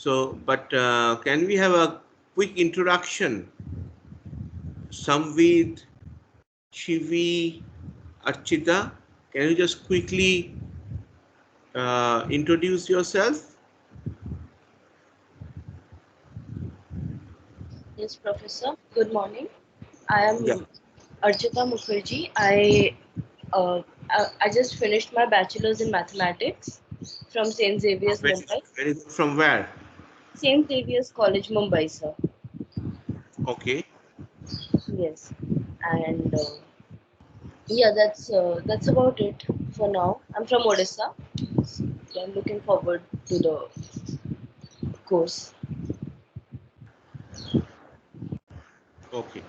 So, but can we have a quick introduction? Samvid, Shivi, Archita, can you just quickly introduce yourself? Yes, Professor. Good morning. I am Yeah. Archita Mukherjee. I just finished my bachelor's in mathematics from St. Xavier's, Very, Mumbai. very good. From where? St. Xavier's College, Mumbai, sir. Okay. Yes, and yeah, that's about it for now. I'm from Odisha. So, yeah, I'm looking forward to the course. Okay.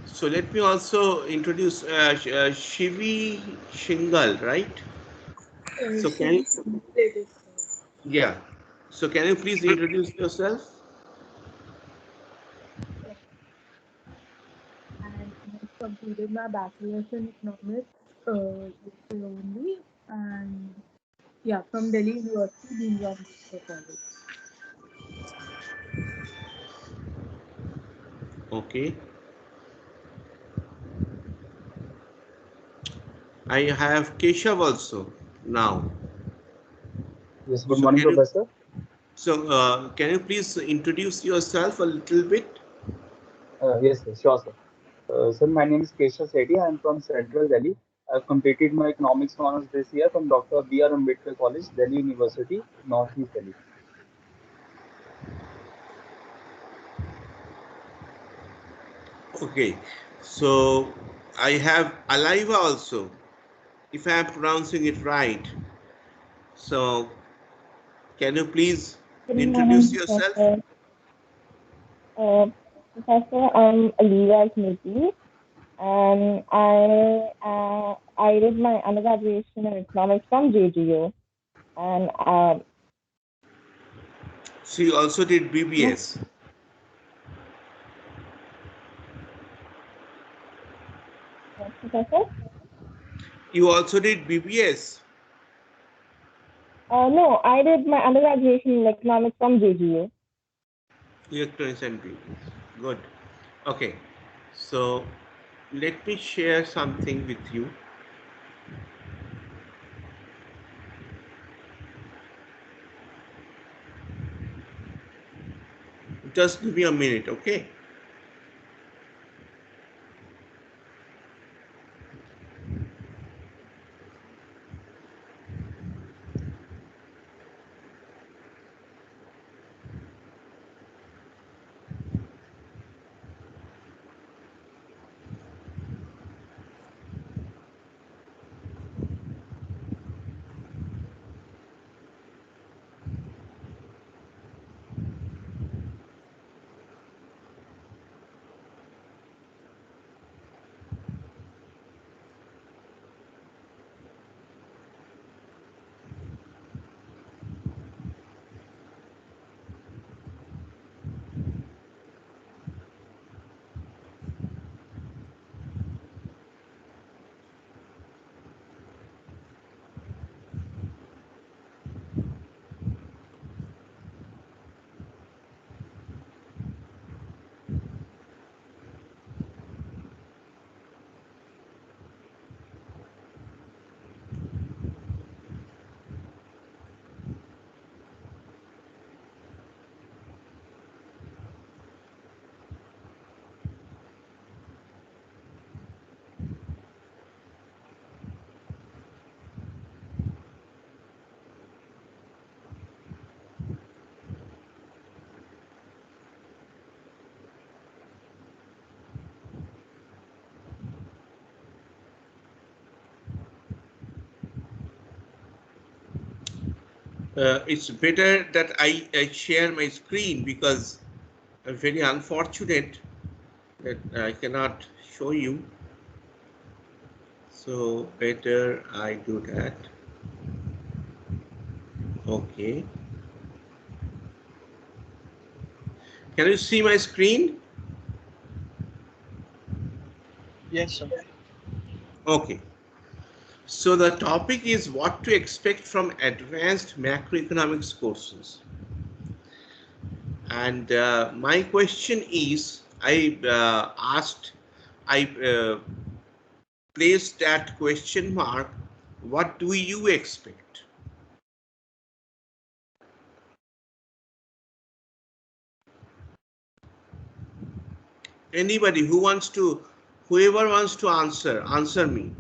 So let me also introduce Shivi Shingal, right? So can you, yeah. So can you please introduce yourself? And I completed my bachelor's in economics this year only. And yeah, from Delhi University, Dean of College. Okay. I have Keshav also now. Yes, good So morning, can you Professor. can you please introduce yourself a little bit? Yes, sure, sir. Sir, my name is Keshav Sethi. I am from Central Delhi. I've completed my economics honors this year from Dr. B.R. Ambedkar College, Delhi University, Northeast Delhi. Okay. So I have Aliva also, if I am pronouncing it right. So can you please Good introduce morning, yourself? Professor. Professor, I'm Aliva Smiti, and I did my undergraduate in economics from JGU, and She also did BBS. Professor. You also did BBS. No, I did my undergraduate in economics from JGU. Electronics and BBS. Good. Okay. So let me share something with you. Just give me a minute, okay? It's better that I share my screen because I'm very unfortunate that I cannot show you. So better I do that. Okay. Can you see my screen? Yes, sir. Okay. So the topic is what to expect from advanced macroeconomics courses. And my question is, I placed that question mark. What do you expect? Anybody whoever wants to answer me.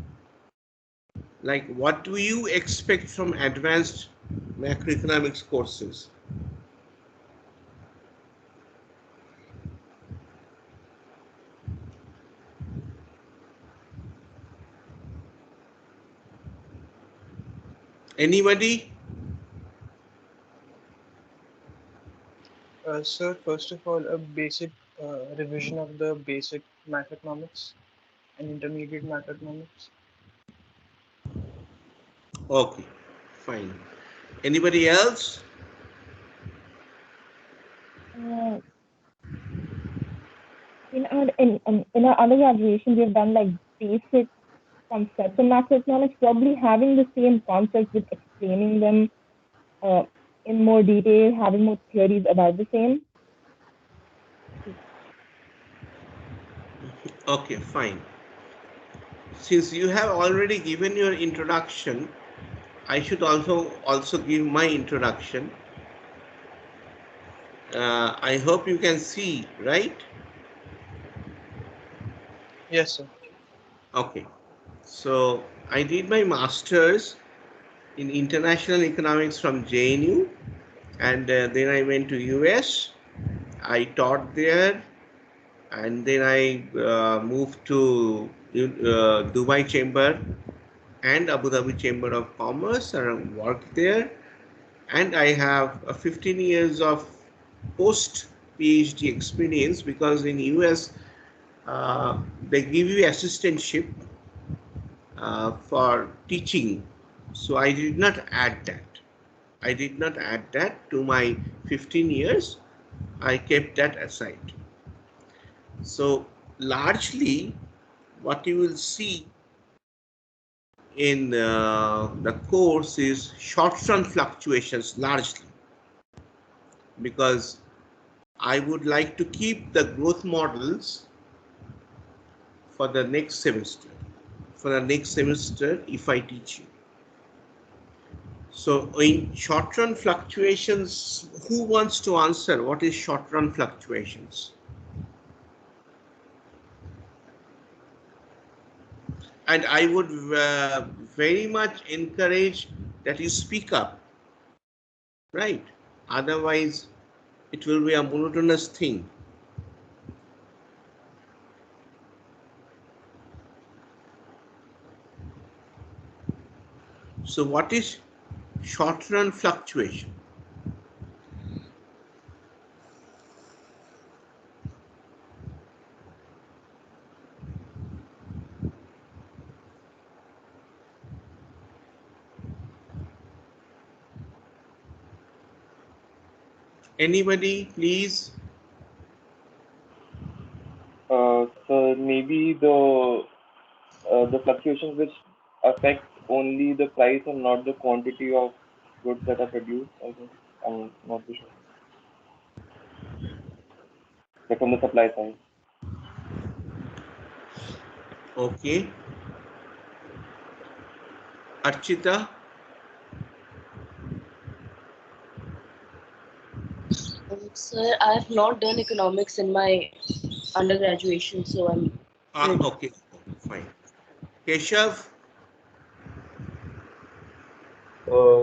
Like, what do you expect from advanced macroeconomics courses? Anybody? Sir, first of all, a basic revision of the basic macroeconomics and intermediate macroeconomics. Okay, fine. Anybody else? Uh, in our undergraduation, we've done like basic concepts in macroeconomics, probably having the same concepts with explaining them uh, in more detail, having more theories about the same. Okay, fine. Since you have already given your introduction, I should also give my introduction. I hope you can see, right? Yes, sir. Okay. So I did my master's in international economics from JNU, and then I went to US. I taught there, and then I moved to Dubai Chamber and Abu Dhabi Chamber of Commerce and worked there. And I have 15 years of post PhD experience, because in US they give you assistantship for teaching. So I did not add that. I did not add that to my 15 years. I kept that aside. So largely what you will see in the course is short-term fluctuations largely, because I would like to keep the growth models for the next semester. For the next semester, if I teach you. So in short-run fluctuations, who wants to answer what is short-run fluctuations? And I would very much encourage that you speak up, right? Otherwise, it will be a monotonous thing. So what is short-run fluctuation? Anybody, please? So maybe the fluctuations which affect only the price and not the quantity of goods that are produced, I think. I'm not too sure. Like from the supply side. Okay. Archita? Sir, I have not done economics in my undergraduation, so I'm ready. Okay, fine. Keshav?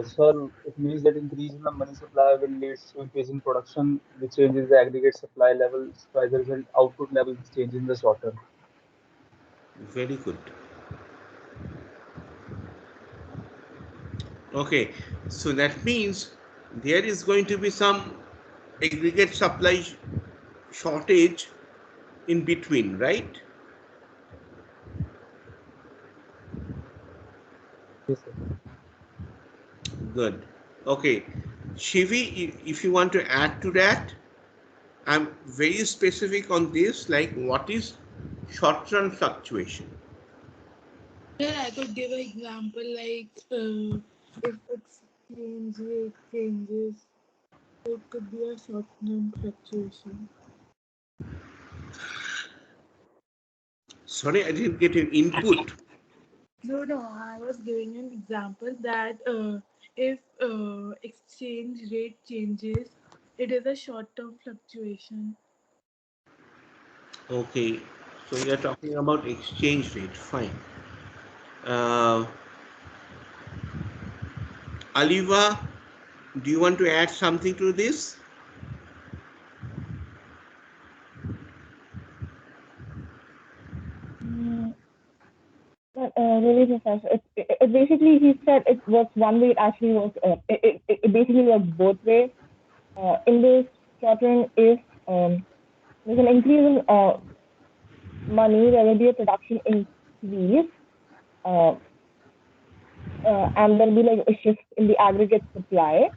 Sir, it means that increase in the money supply will lead to increase in production, which changes the aggregate supply levels. So as a result, output levels change in the short term. Very good. Okay, so that means there is going to be some aggregate supply shortage in between, right? Yes, sir. Good. Okay, Shivi, if you want to add to that, I'm very specific on this, like what is short-run fluctuation? Yeah, I could give an example like if exchange rate changes It could be a short-term fluctuation. Sorry, I didn't get your input. No, no, I was giving an example that if exchange rate changes, it is a short-term fluctuation. Okay, so we are talking about exchange rate. Fine. Uh, Aliva, do you want to add something to this? Mm, really, Professor. Basically, he said it works one way. It actually works. It basically works both ways. In this short run, if there's an increase in money, there will be a production increase, uh, and there'll be like a shift in the aggregate supply,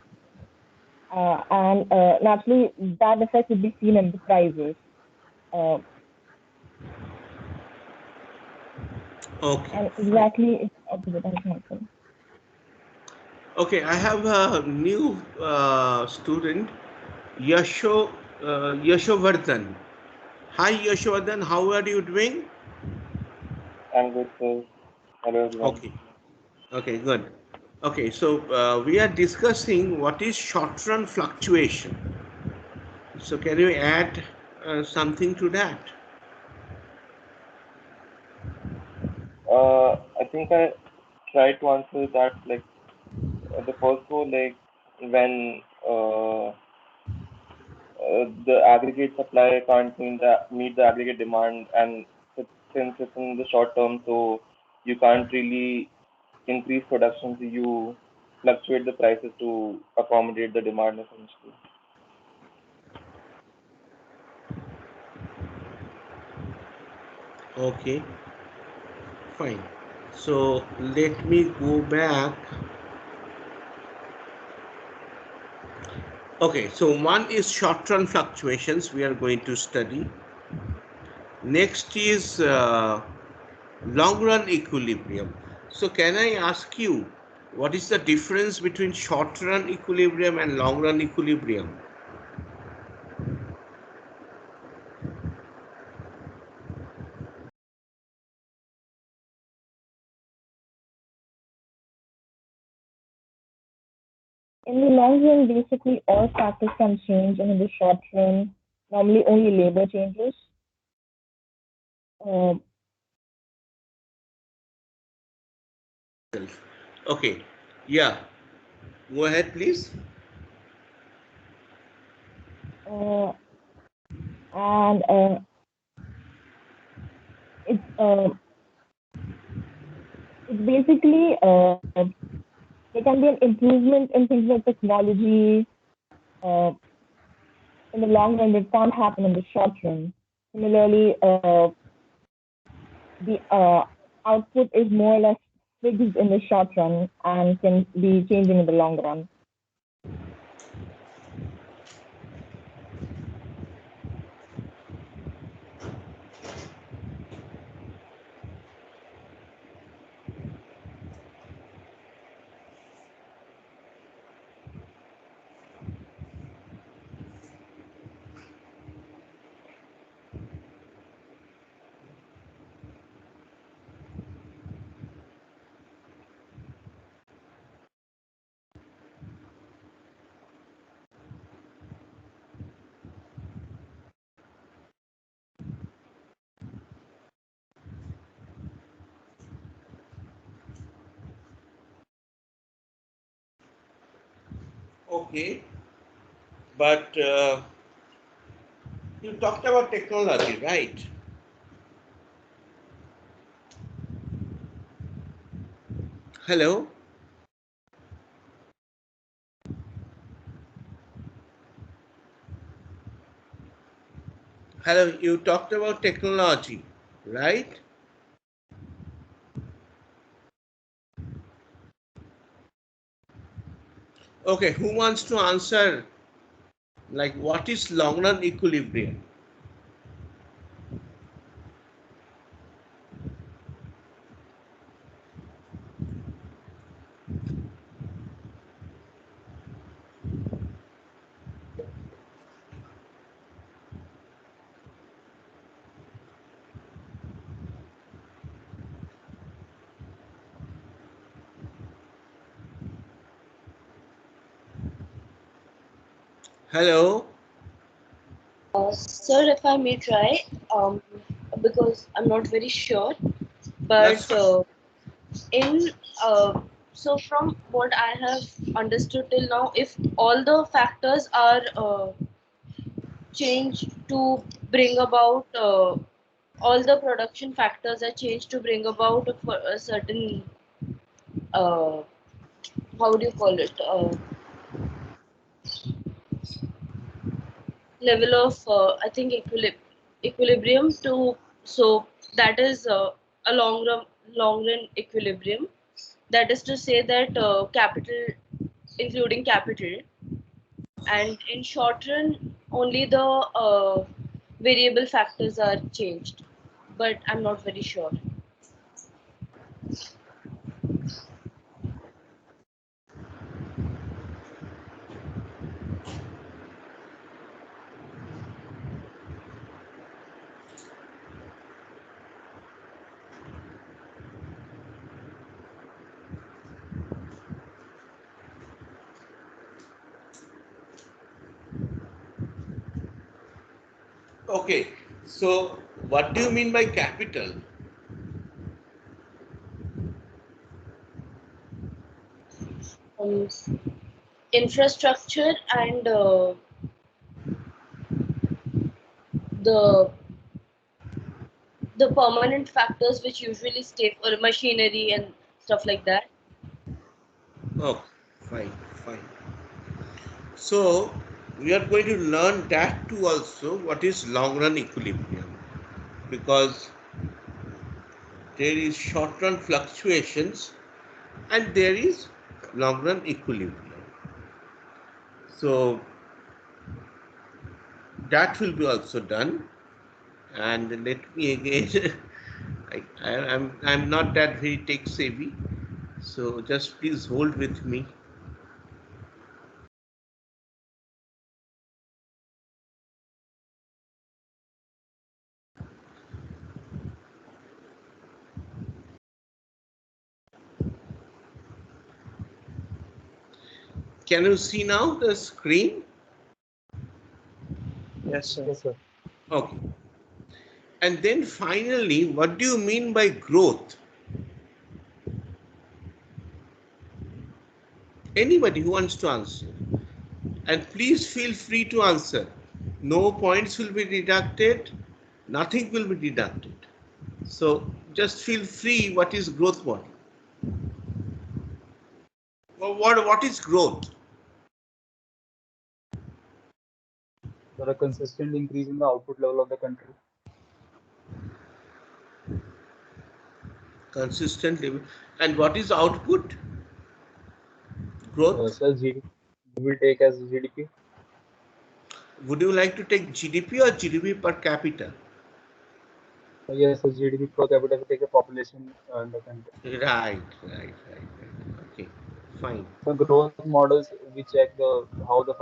and naturally that effect would be seen in the prices. Uh, Okay, and fine. exactly it's opposite. I think. Okay, I have a new student, Yasho, Yashovardhan. Hi, Yashovardhan. How are you doing? I'm good, sir. Hello, everyone. Okay. Okay, good. Okay, so we are discussing what is short-run fluctuation. So can you add something to that? I think I tried to answer that. Like the first one, like when the aggregate supply can't meet the aggregate demand, and since it's in the short term, so you can't really increase production, so you fluctuate the prices to accommodate the demand essentially. Okay, fine. So let me go back. Okay, so one is short-run fluctuations we are going to study. Next is long-run equilibrium. So can I ask you what is the difference between short-run equilibrium and long-run equilibrium? In the long run, basically all factors can change, and in the short run, normally only labor changes. Uh, Okay, yeah, go ahead, please. uh, and it's it's basically there can be an improvement in things like technology uh, in the long run that can't happen in the short run. Similarly, the output is more or less fixed in the short run and can be changing in the long run. Okay, but you talked about technology, right? Hello? Hello, you talked about technology, right? Okay, who wants to answer like what is long run equilibrium? Hello. Sir, if I may try, because I'm not very sure, That's but fine. in so from what I have understood till now, if all the factors are changed to bring about all the production factors are changed to bring about a certain uh, how do you call it level of I think equilibrium to so that is a long run equilibrium. That is to say that capital, including capital, and in short run only the variable factors are changed. But I'm not very sure. Okay. So, what do you mean by capital? Um, Infrastructure and the the permanent factors which usually stay for machinery and stuff like that. Oh, fine, fine. So, we are going to learn that too also, what is long run equilibrium, because there is short run fluctuations and there is long run equilibrium. So, that will be also done. And let me again, I'm not that very tech savvy, so just please hold with me. Can you see now the screen? Yes, sir. Yes, sir. Okay. And then finally, what do you mean by growth? Anybody who wants to answer. And please feel free to answer. No points will be deducted, nothing will be deducted. So just feel free. What is growth model? What is growth? So a consistent increase in the output level of the country. Consistently. And what is output? Growth? So GDP, we will take as GDP. Would you like to take GDP or GDP per capita? Yes, so GDP per capita, we take a population in the country. Right. Okay, fine. So growth models, we check how the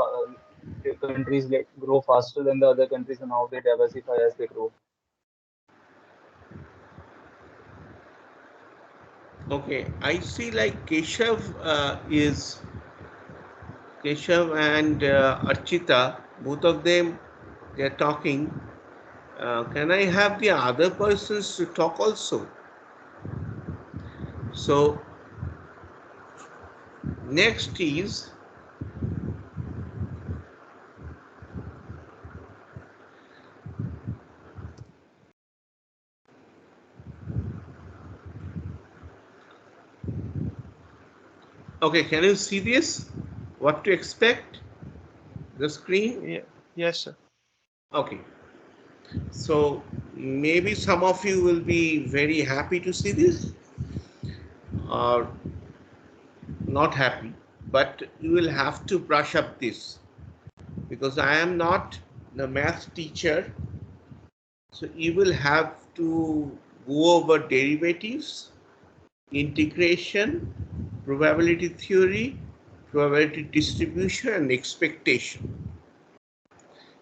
countries grow faster than the other countries and how they diversify as they grow. Okay, I see like Keshav and Archita, both of them, they are talking. Can I have the other persons to talk also? So next is, okay, can you see this? What to expect? The screen? Yeah, yes, sir. Okay. So maybe some of you will be very happy to see this or not happy, but you will have to brush up this because I am not the math teacher. So you will have to go over derivatives, integration, probability theory, probability distribution, and expectation.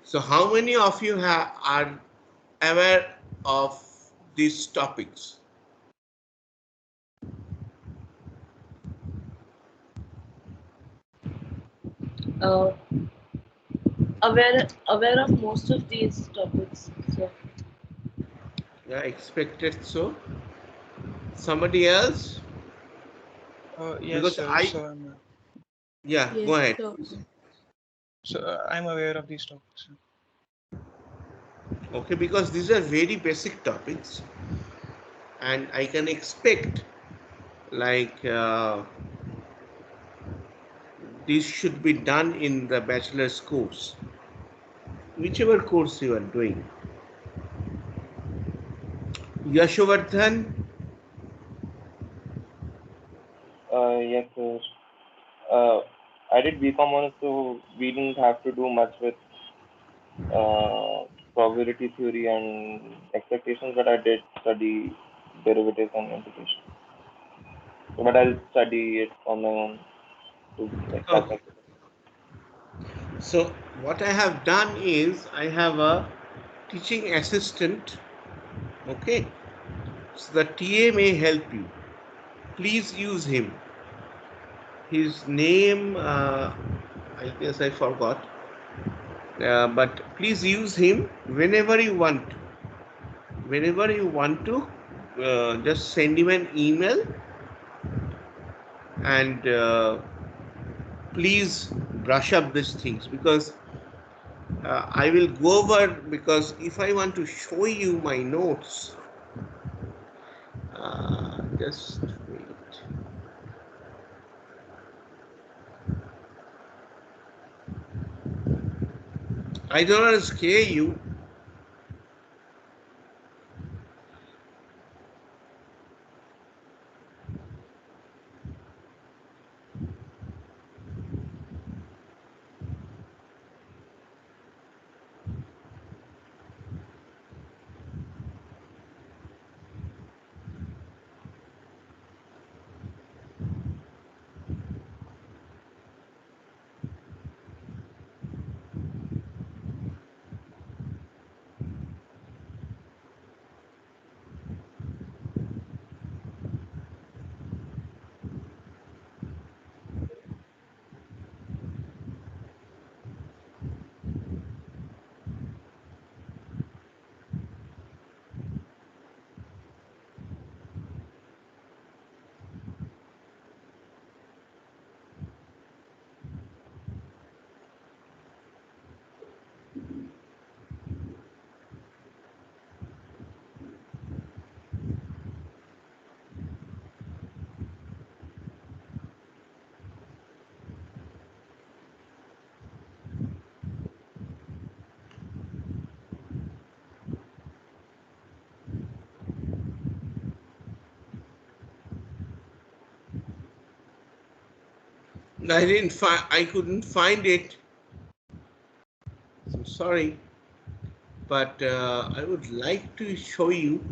So how many of you are aware of these topics? Uh, aware of most of these topics. So Yeah, expected so. Somebody else? Yes, Because sir. I, So yeah, go Yes, ahead, sir. please. I'm aware of these topics. Okay, because these are very basic topics, and I can expect like this should be done in the bachelor's course, whichever course you are doing. Yashovardhan, Yes, sir. Uh, I did BCom honors, so we didn't have to do much with uh, probability theory and expectations, but I did study derivatives and implications. But I'll study it on my own to like catch okay. up with it. So what I have done is I have a teaching assistant. Okay, so the TA may help you. Please use him. His name, I guess I forgot, but please use him whenever you want. Whenever you want to, just send him an email and please brush up these things because I will go over because if I want to show you my notes, just wait. I don't want to scare you. I didn't find. I couldn't find it. So sorry, but I would like to show you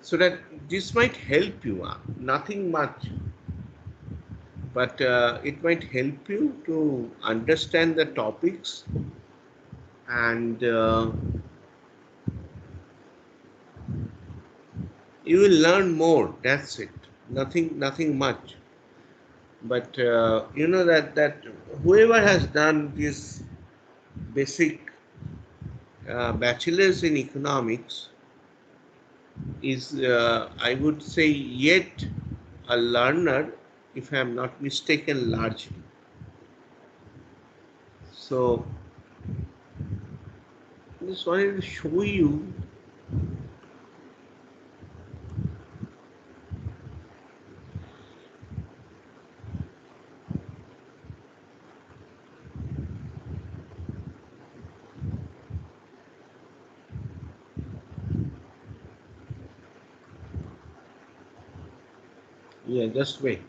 so that this might help you. Nothing much, but it might help you to understand the topics and you will learn more. That's it. Nothing much. But you know that whoever has done this basic bachelor's in economics is, I would say, yet a learner, if I am not mistaken, largely. So, just wanted to show you. Yeah, just wait.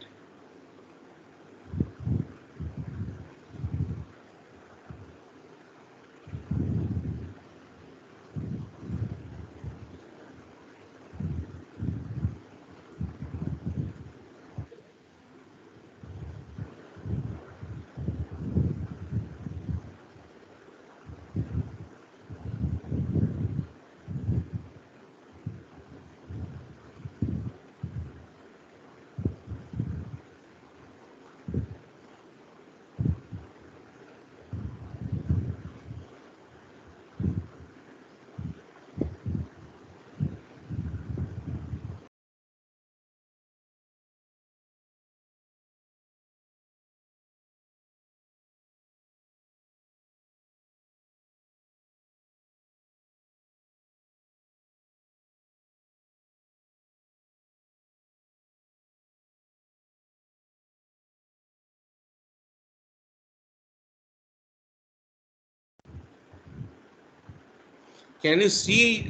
Can you see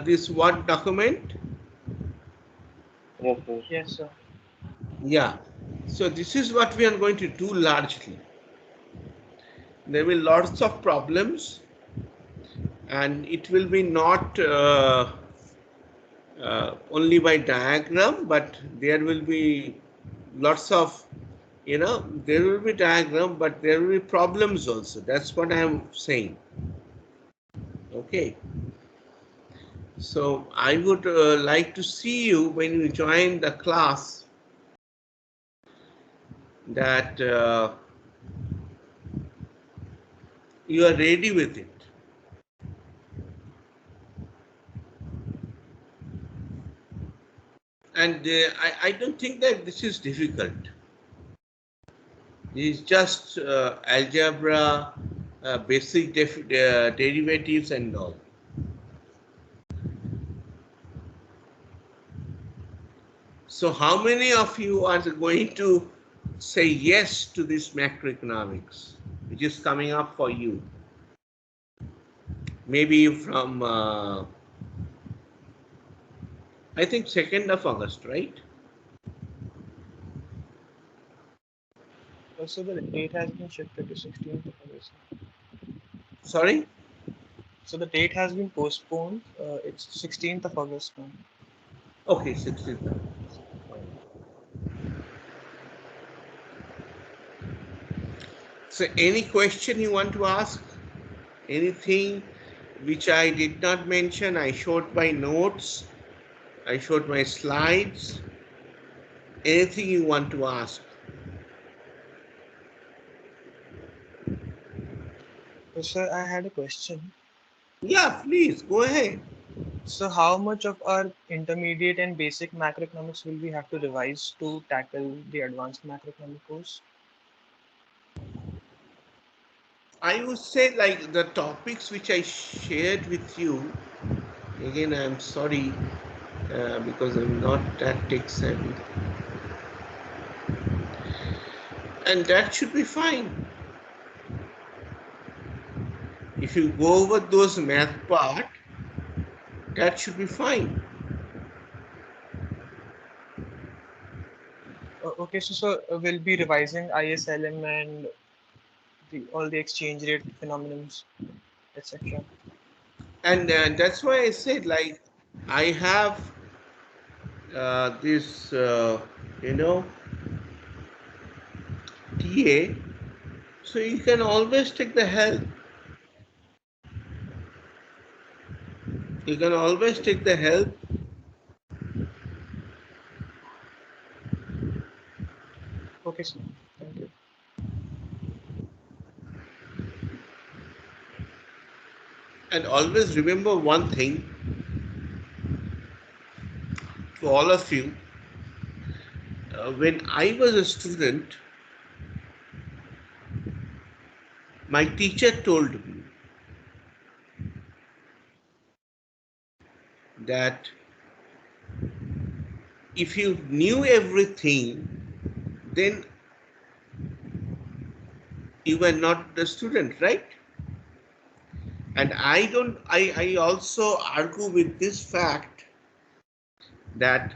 this Word document? Yes, sir. Yes, sir. Yeah. So this is what we are going to do largely. There will be lots of problems, and it will be not only by diagram, but there will be lots of, there will be diagram, but there will be problems also. That's what I am saying. Okay. So I would like to see you when you join the class, that you are ready with it. And I don't think that this is difficult. This is just algebra, basic derivatives and all. So how many of you are going to say yes to this macroeconomics, which is coming up for you? Maybe from, I think 2nd of August, right? So the date has been shifted to 16th of August. Sorry? So the date has been postponed. It's 16th of August now. Okay, 16th. So any question you want to ask? Anything which I did not mention? I showed my notes. I showed my slides. Anything you want to ask? So, sir, I had a question. Yeah, please go ahead. So how much of our intermediate and basic macroeconomics will we have to revise to tackle the advanced macroeconomic course? I would say, like, the topics which I shared with you. Again, I'm sorry because I'm not that tech savvy, and that should be fine. If you go over those math part, that should be fine. Okay, so we'll be revising ISLM and all the exchange rate phenomenons, etc. And that's why I said, like, I have this, TA, so you can always take the help. You can always take the help. Okay, sir. Thank you. And always remember one thing, to all of you. When I was a student, my teacher told me that if you knew everything, then you were not the student, right? And I also argue with this fact that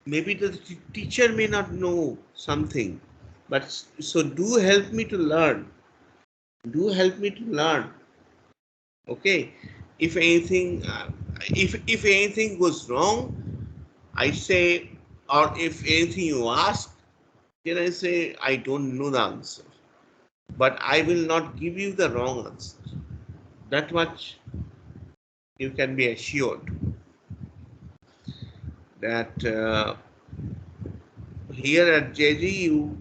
maybe the teacher may not know something, but so do help me to learn. Do help me to learn. Okay, if anything, if anything goes wrong, I say, or if anything you ask, then I say I don't know the answer, but I will not give you the wrong answer. That much you can be assured, that here at JGU,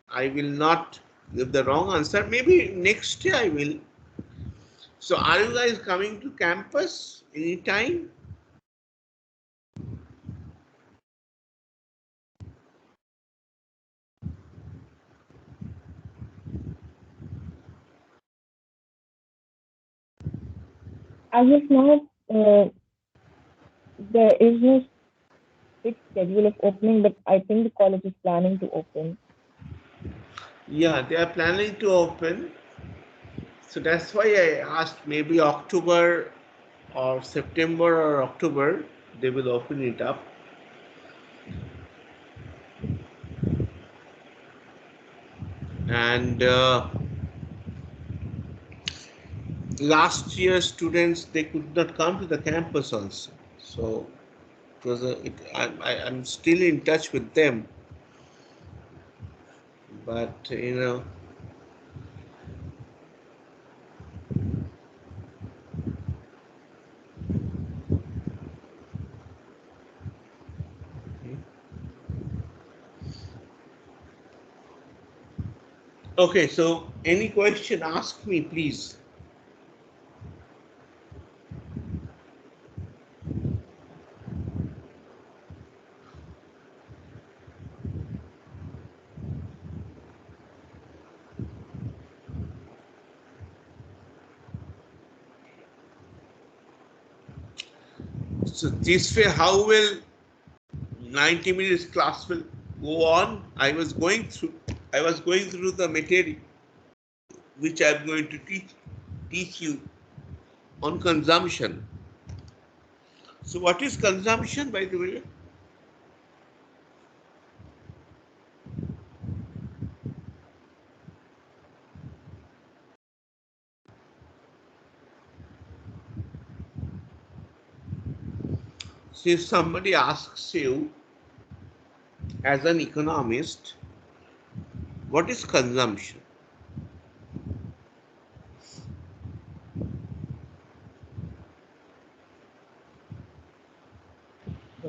I will not give the wrong answer. Maybe next year I will. So are you guys coming to campus anytime? As of now, there is no fixed schedule of opening, but I think the college is planning to open. Yeah, they are planning to open. So that's why I asked maybe October or September or October they will open it up. And last year students they could not come to the campus also. So it was I'm still in touch with them, but okay. So any question, ask me please. So this way, how will 90 minutes class will go on? I was going through the material which I'm going to teach you on consumption. So what is consumption, by the way? So if somebody asks you as an economist, what is consumption?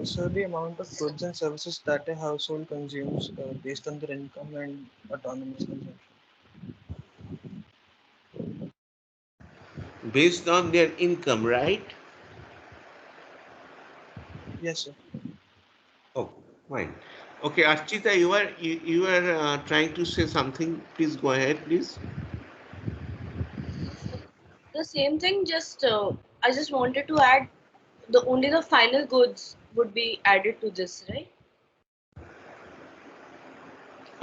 So the amount of goods and services that a household consumes based on their income and autonomous consumption. Based on their income, right? Yes, sir. Oh, fine. Okay, Archita, you were trying to say something. Please go ahead, please. The same thing, just I just wanted to add the only the final goods would be added to this, right?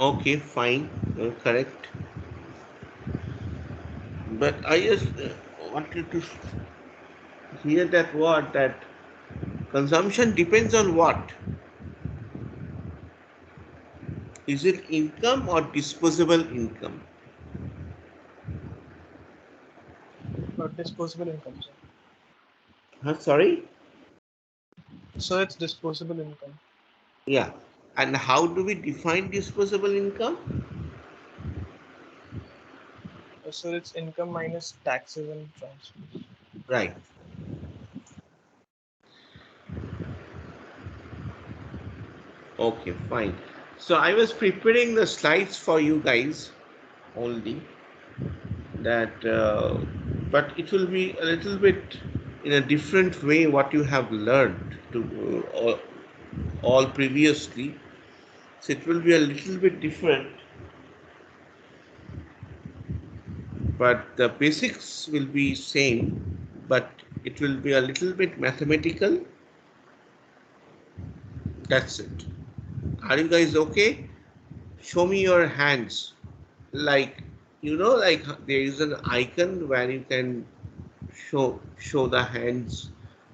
Okay, fine, correct. But I just wanted to hear that word that consumption depends on what? Is it income or disposable income? Disposable income, sir. Sorry? So it's disposable income. Yeah. And how do we define disposable income? So it's income minus taxes and transfers. Right. Okay, fine. So I was preparing the slides for you guys only that, but it will be a little bit in a different way what you have learned to all previously. So it will be a little bit different, but the basics will be same, but it will be a little bit mathematical. That's it. Are you guys okay? Show me your hands. Like, like there is an icon where you can show the hands,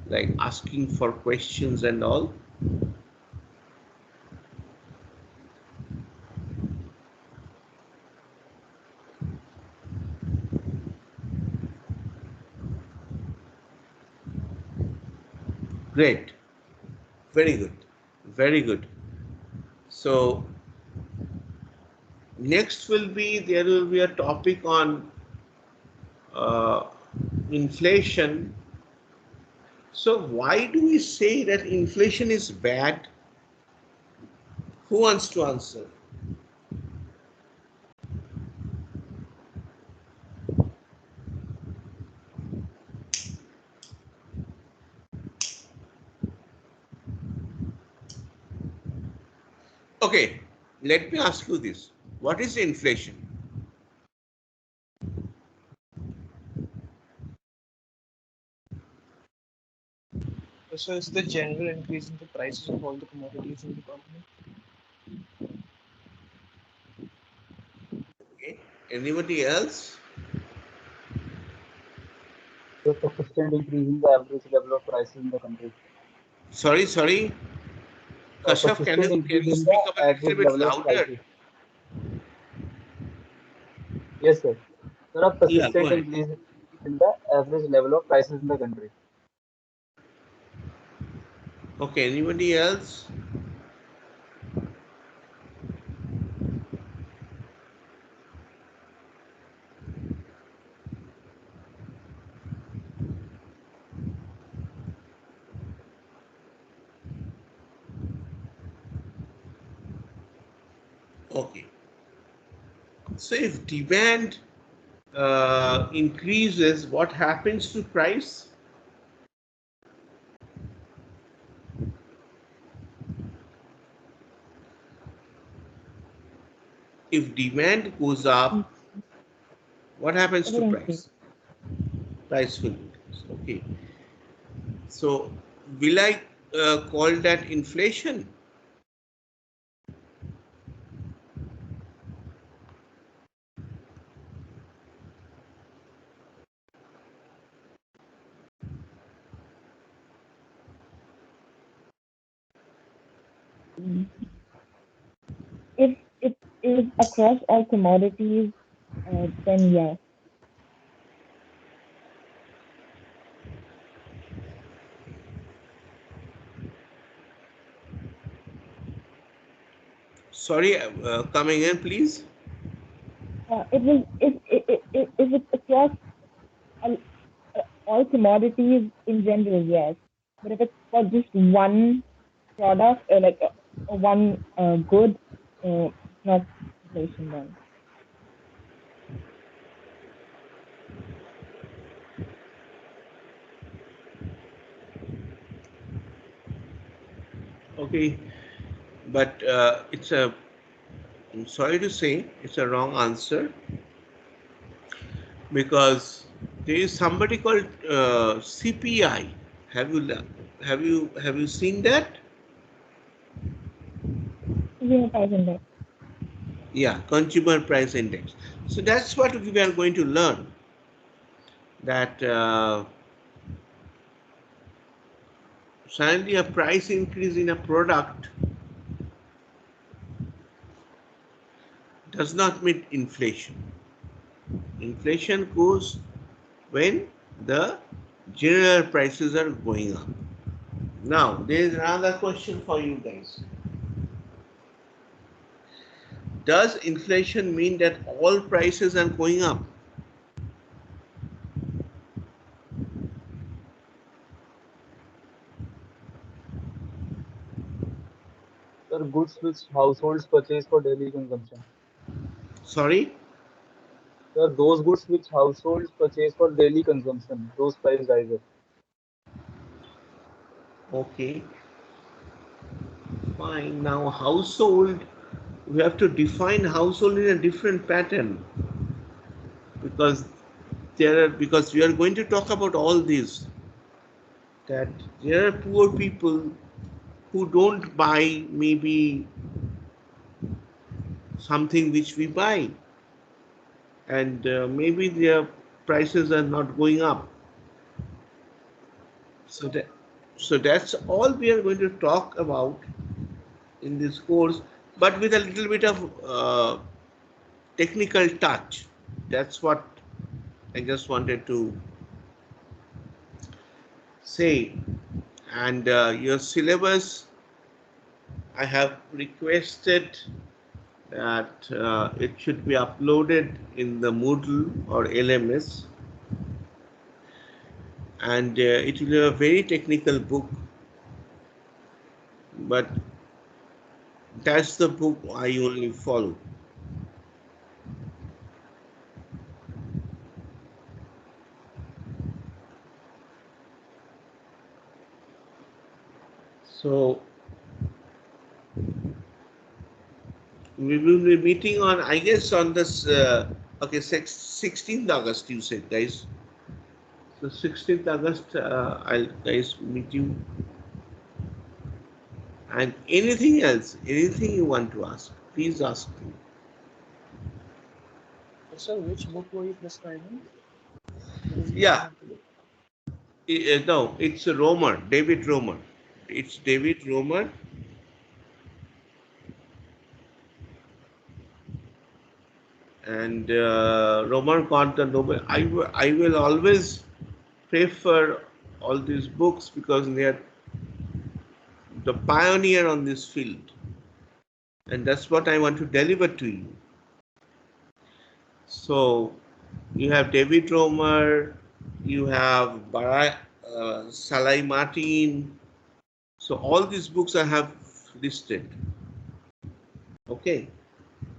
like asking for questions and all. Great. Very good. Very good. So next will be there will be a topic on uh, inflation. So why do we say that inflation is bad? Who wants to answer? Okay, let me ask you this. What is inflation? So it's the general increase in the prices of all the commodities in the economy. Okay. Anybody else? The persistent increase in the average level of prices in the country. Sorry. Kashav, can Persistent you increase in speak the up a little average bit level of louder? prices. Yes, sir. There are Yeah, go persistent ahead. increase in the average level of prices in the country. Okay, anybody else? Okay. So if demand increases, what happens to price? If demand goes up, what happens It to will increase. price? Price will increase. Okay. So will I call that inflation? Mm. If it is across all commodities, then yes. Sorry, coming in, please. It will if it's across all, all commodities in general, yes. But if it's for just one product, like one good, it's not inflation then. Okay, but I'm sorry to say, it's a wrong answer because there is somebody called CPI. Have you have you seen that? Consumer price index. Yeah, consumer price index. So that's what we are going to learn. That suddenly a price increase in a product does not mean inflation. Inflation goes when the general prices are going up. Now, there is another question for you guys. Does inflation mean that all prices are going up? There are goods which households purchase for daily consumption. Sorry? There are those goods which households purchase for daily consumption. Those price rises. Okay, fine. Now, household, we have to define household in a different pattern because because we are going to talk about all these, that there are poor people who don't buy maybe something which we buy, and maybe their prices are not going up. So that's all we are going to talk about in this course, but with a little bit of technical touch. That's what I just wanted to say. And your syllabus, I have requested that it should be uploaded in the Moodle or LMS, and it will be a very technical book, but that's the book I only follow. So we will be meeting on, I guess, on this, okay, 16th August, you said, guys. So 16th August, I'll guys meet you. And anything else, anything you want to ask, please ask me. So, sir, which book were you prescribing? The revision Yeah, of the book? No, it's Romer, David Romer. It's David Romer, and Romer got the Nobel. I will always prefer all these books because they are the pioneer on this field, and that's what I want to deliver to you. So you have David Romer, you have Salai Martin. So all these books I have listed. Okay,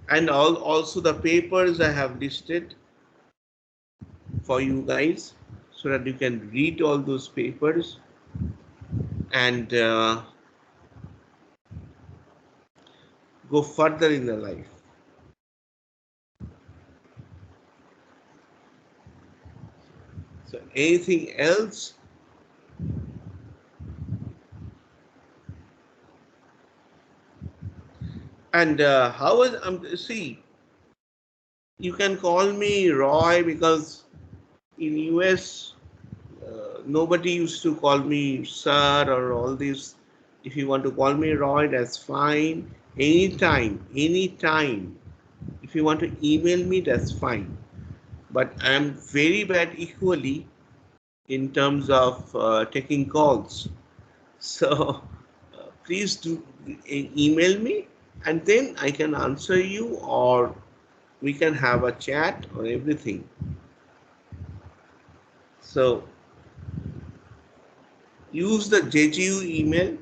and also the papers I have listed for you guys so that you can read all those papers and go further in the life. So anything else? And how is see? You can call me Roy because in US nobody used to call me sir or all this. If you want to call me Roy, that's fine. Anytime, anytime. If you want to email me, that's fine. But I am very bad equally in terms of taking calls. So please do email me and then I can answer you or we can have a chat or everything. So use the JGU email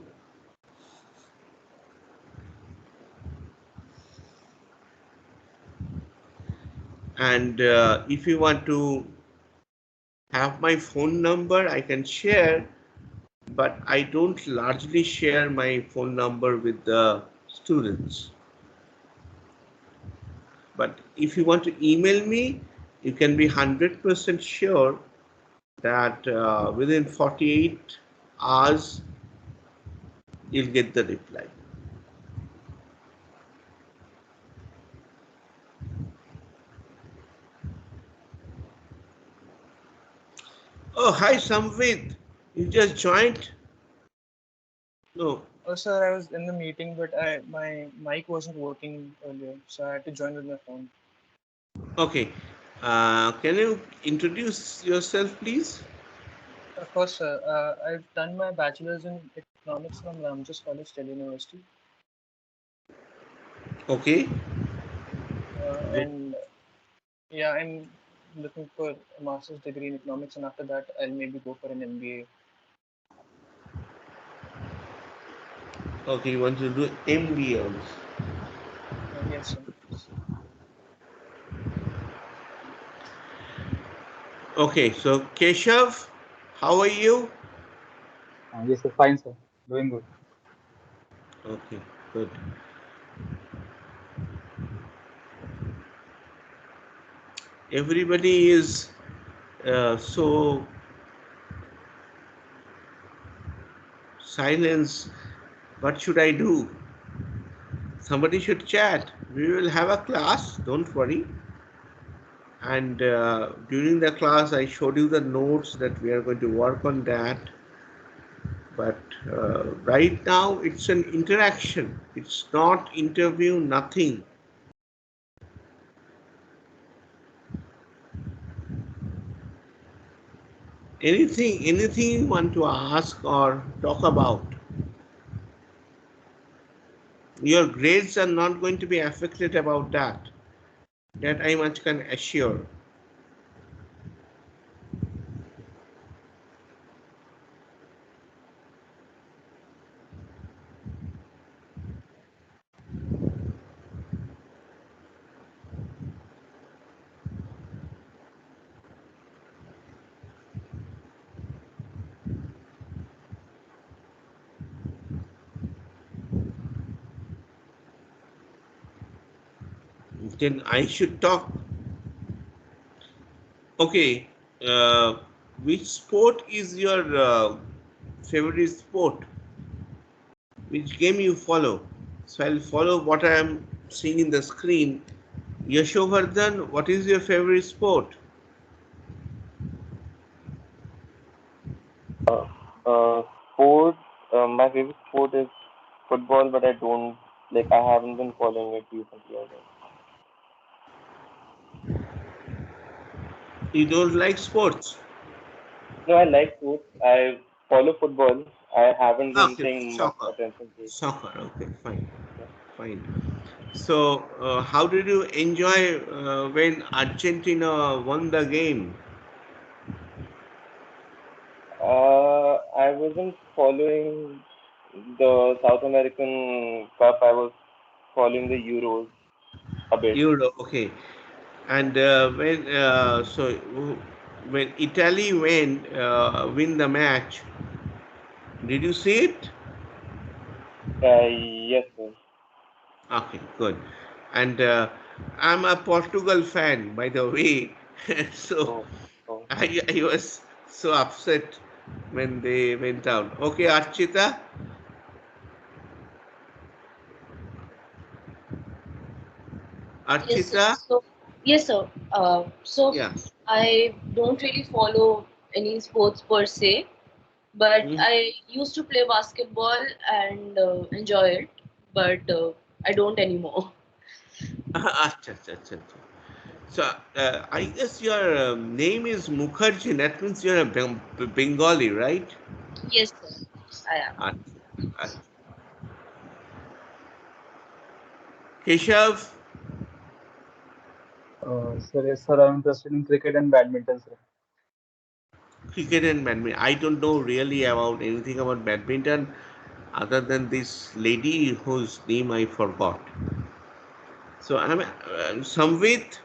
and if you want to have my phone number, I can share, but I don't largely share my phone number with the students. But if you want to email me, you can be 100% sure that within 48 hours, you'll get the reply. Oh, hi, Samvid. You just joined? No. Oh, sir, I was in the meeting, but my mic wasn't working earlier, so I had to join with my phone. Okay. Can you introduce yourself, please? Of course, sir. I've done my bachelor's in economics from Ramjas College, Delhi University, Okay. Good. and yeah, I'm looking for a master's degree in economics, and after that, I'll maybe go for an MBA. Okay, you want to do MBA also. Yes, sir. Okay, so Keshav, how are you? Yes, sir. Fine, sir. Doing good. Okay, good. Everybody is so silence. What should I do? Somebody should chat. We will have a class, don't worry. And during the class, I showed you the notes that we are going to work on that. But right now, it's an interaction. It's not interview, nothing. Anything you want to ask or talk about. Your grades are not going to be affected about that. That I much can assure. Then I should talk. Okay, uh, which sport is your favorite sport? Which game you follow? So I'll follow what I am seeing in the screen. Yashovardhan, what is your favorite sport? Uh, Sports. My favorite sport is football, but I don't like. I haven't been following it recently. I guess. You don't like sports? No, I like sports. I follow football. I haven't been Okay, paying much soccer. attention to it. Soccer. Okay, fine, Yeah. fine. So, how did you enjoy when Argentina won the game? I wasn't following the South American Cup. I was following the Euros a bit. Euro. Okay. And when Italy win the match, did you see it? Yes, sir. Okay, good. And I'm a Portugal fan, by the way. So Oh, oh. I was so upset when they went down. Okay, Archita, Yes, sir. Archita, So, yes, sir. yeah. I don't really follow any sports per se, but Mhm. I used to play basketball and enjoy it, but I don't anymore. Acha, acha, acha, acha. So I guess your name is Mukherjee. That means you're a Bengali, right? Yes, sir. I am. Acha, acha. Keshav, Sir, yes, sir, I'm interested in cricket and badminton, sir. cricket and badminton. I don't know really about anything about badminton other than this lady whose name I forgot. So I'm Samvit.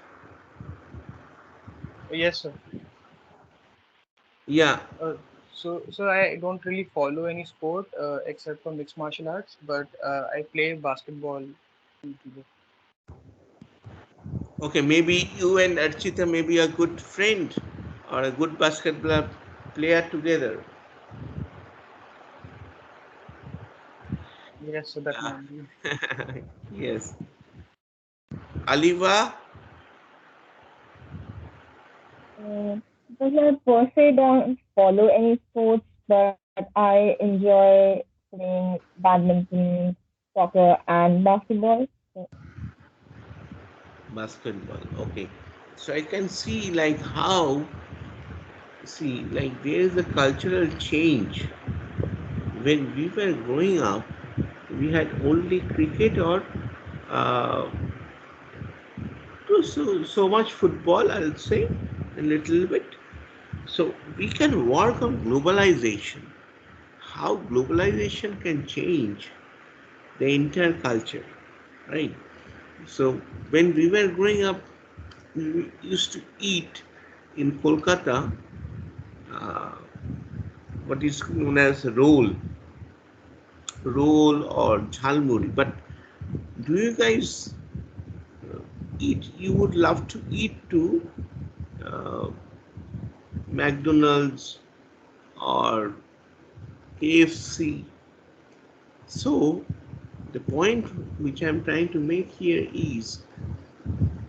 Yes, sir. Yeah. So I don't really follow any sport except for mixed martial arts, but I play basketball. Okay. Maybe you and Archita may be a good friend or a good basketball player together. Yes, so that Uh, might be. yes. Aliva. Because I per se don't follow any sports, but I enjoy playing badminton, soccer, and basketball. So, Basketball. Okay. So I can see like how there is a cultural change. When we were growing up, we had only cricket or uh, so much football. I'll say a little bit. So we can work on globalization. How globalization can change the entire culture, right? So when we were growing up, we used to eat in Kolkata uh, what is known as roll or jhalmuri. But do you guys eat? You would love to eat to uh, McDonald's or KFC. So the point which I'm trying to make here is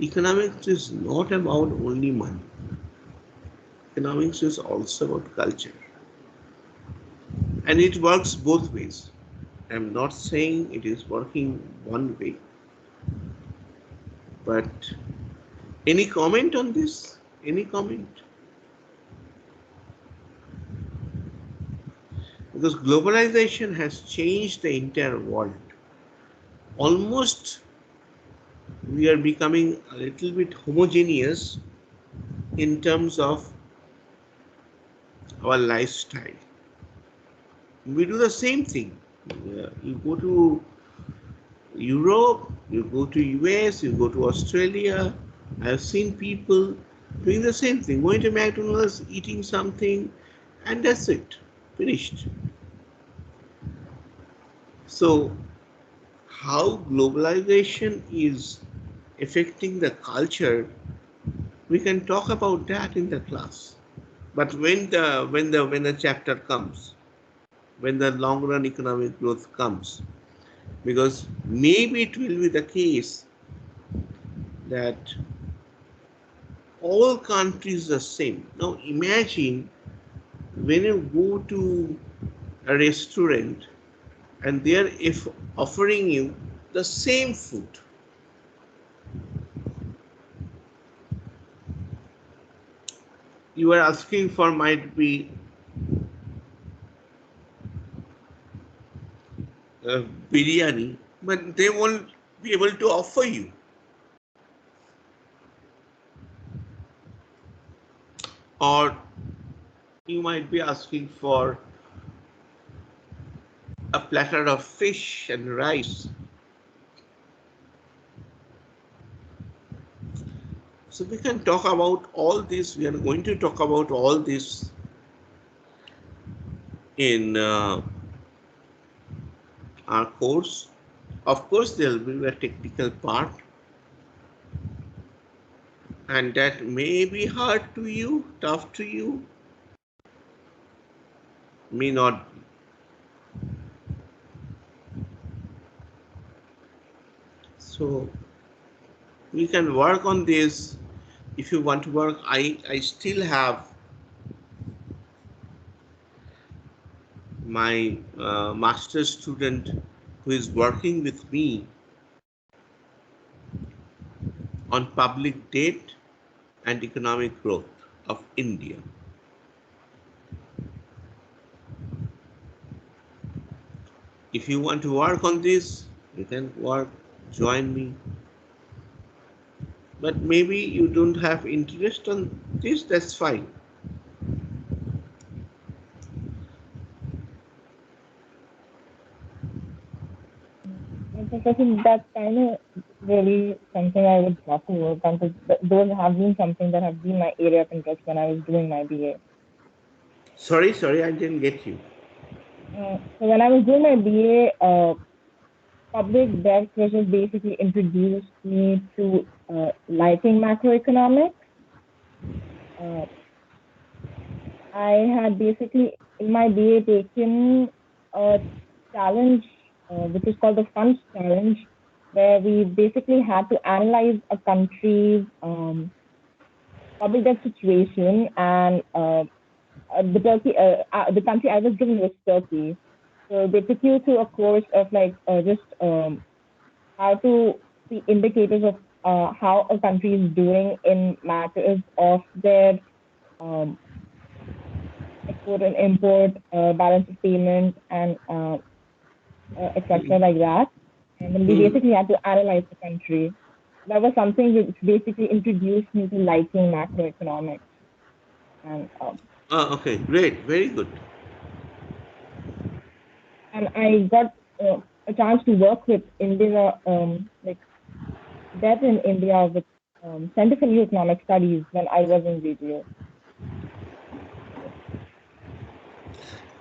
economics is not about only money. Economics is also about culture. And it works both ways. I'm not saying it is working one way, but any comment on this? Any comment? Because globalization has changed the entire world. Almost we are becoming a little bit homogeneous in terms of our lifestyle. We do the same thing. You go to Europe, you go to US, you go to Australia. I've seen people doing the same thing, going to McDonald's, eating something, and that's it. Finished. So, how globalization is affecting the culture, we can talk about that in the class. But when the chapter comes, when the long run economic growth comes, because maybe it will be the case that all countries the same. Now imagine when you go to a restaurant and they're if offering you the same food, you are asking for might be biryani, but they won't be able to offer you. Or you might be asking for a platter of fish and rice. So we can talk about all this. We are going to talk about all this in our course. Of course, there will be a technical part, and that may be hard to you, tough to you, may not be. So we can work on this. If you want to work, I still have my master's student who is working with me on public debt and economic growth of India. If you want to work on this, you can work, join me. But maybe you don't have interest on this, that's fine. Professor, that's kind of really something I would love to work on because those have been something that have been my area of interest when I was doing my BA. Sorry, I didn't get you. So when I was doing my BA, public debt, which has basically introduced me to liking macroeconomics. I had basically in my BA taken a challenge, which is called the funds challenge, where we basically had to analyze a country's public debt situation, and the country I was given was Turkey. So they took you to a course of like just how to see indicators of how a country is doing in matters of their um, export and import, balance of payment, and etc. like that. And then we basically had to analyze the country. That was something which basically introduced me to liking macroeconomics. And Okay, great, very good. and I got a chance to work with India, like debt in India with Center for New Economic Studies when I was in BGA.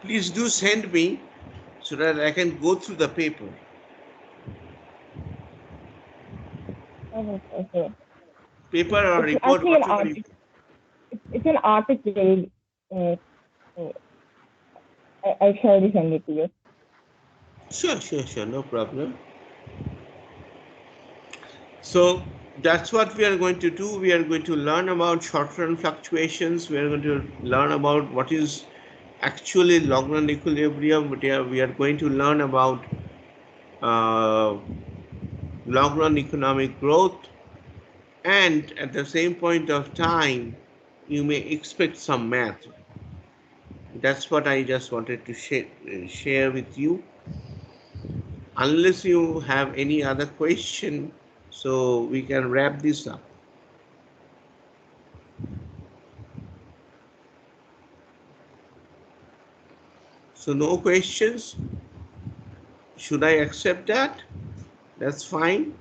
Please do send me so that I can go through the paper. Okay. Paper or It's report, actually an whatever art. you. It's an article. So I'll surely send it to you. Sure, no problem. So that's what we are going to do. We are going to learn about short-run fluctuations. We are going to learn about what is actually long-run equilibrium. We are going to learn about uh, long-run economic growth, and at the same point of time, you may expect some math. That's what I just wanted to share with you. Unless you have any other question, so we can wrap this up. So no questions. Should I accept that? That's fine.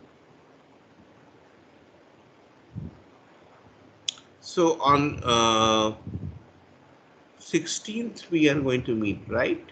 So on 16th we are going to meet, right?